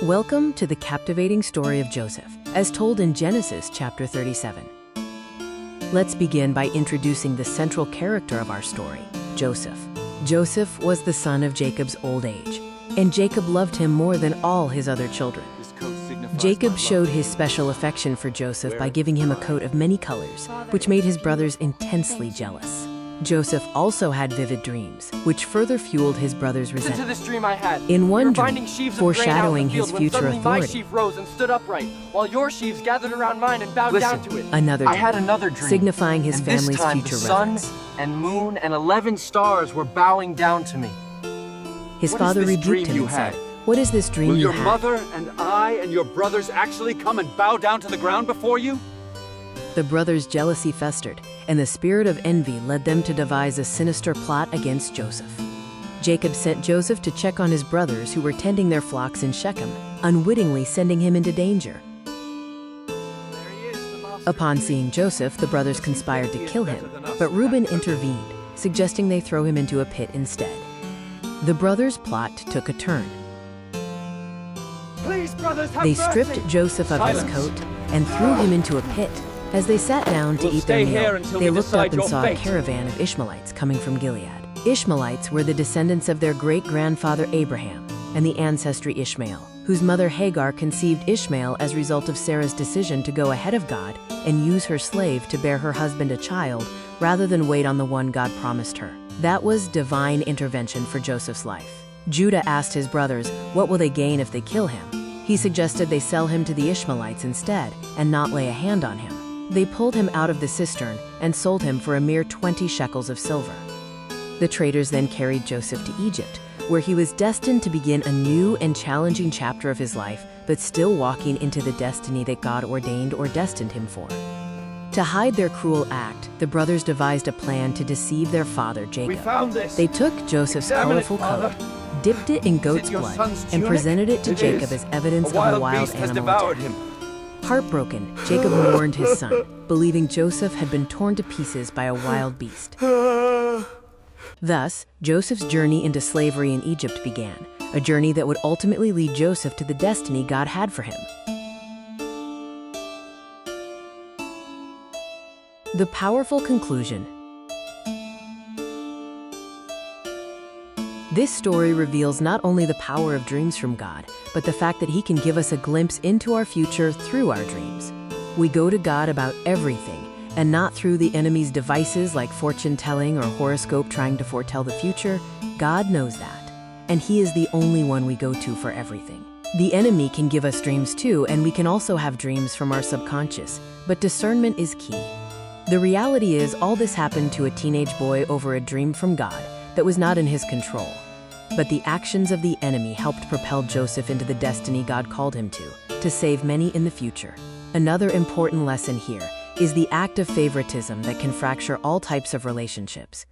Welcome to the captivating story of Joseph, as told in Genesis chapter 37. Let's begin by introducing the central character of our story, Joseph. Joseph was the son of Jacob's old age, and Jacob loved him more than all his other children. Jacob showed his special affection for Joseph by giving him a coat of many colors, which made his brothers intensely jealous. Joseph also had vivid dreams, which further fueled his brothers' resentment. Listen to this dream I had. In one We were dream, finding sheaves of foreshadowing grain out in the his field when future suddenly my authority, sheaf rose and stood upright, while your sheaves gathered around mine and bowed down to it. another I dream, had another dream, signifying his and this family's time future the sun reverence. and moon and 11 stars were bowing down to me. His What is father this rebuked dream him you and said, had? "What is this dream Will you your had?" mother and I and your brothers actually come and bow down to the ground before you? The brothers' jealousy festered, and the spirit of envy led them to devise a sinister plot against Joseph. Jacob sent Joseph to check on his brothers who were tending their flocks in Shechem, unwittingly sending him into danger. Upon seeing Joseph, the brothers conspired to kill him, but Reuben intervened, suggesting they throw him into a pit instead. The brothers' plot took a turn. Please, brothers, have They mercy. stripped Joseph of his Silence. coat and threw him into a pit. As they sat down to We'll eat their stay here meal, until they we looked up decide and your saw fate. a caravan of Ishmaelites coming from Gilead. Ishmaelites were the descendants of their great-grandfather Abraham and the ancestry Ishmael, whose mother Hagar conceived Ishmael as a result of Sarah's decision to go ahead of God and use her slave to bear her husband a child rather than wait on the one God promised her. That was divine intervention for Joseph's life. Judah asked his brothers, what will they gain if they kill him? He suggested they sell him to the Ishmaelites instead and not lay a hand on him. They pulled him out of the cistern and sold him for a mere 20 shekels of silver. The traders then carried Joseph to Egypt, where he was destined to begin a new and challenging chapter of his life, but still walking into the destiny that God ordained or destined him for. To hide their cruel act, the brothers devised a plan to deceive their father, We Jacob. found this. They took Joseph's Examine it, colorful Father. coat, dipped it in goat's your blood, son's and tunic? presented it to It Jacob is. as evidence A of a wild wild beast has animal devoured attack. him. Heartbroken, Jacob mourned his son, believing Joseph had been torn to pieces by a wild beast. Thus, Joseph's journey into slavery in Egypt began, a journey that would ultimately lead Joseph to the destiny God had for him. The powerful conclusion. This story reveals not only the power of dreams from God, but the fact that He can give us a glimpse into our future through our dreams. We go to God about everything, and not through the enemy's devices like fortune-telling or horoscope trying to foretell the future. God knows that, and He is the only one we go to for everything. The enemy can give us dreams too, and we can also have dreams from our subconscious, but discernment is key. The reality is, all this happened to a teenage boy over a dream from God that was not in his control. But the actions of the enemy helped propel Joseph into the destiny God called him to save many in the future. Another important lesson here is the act of favoritism that can fracture all types of relationships.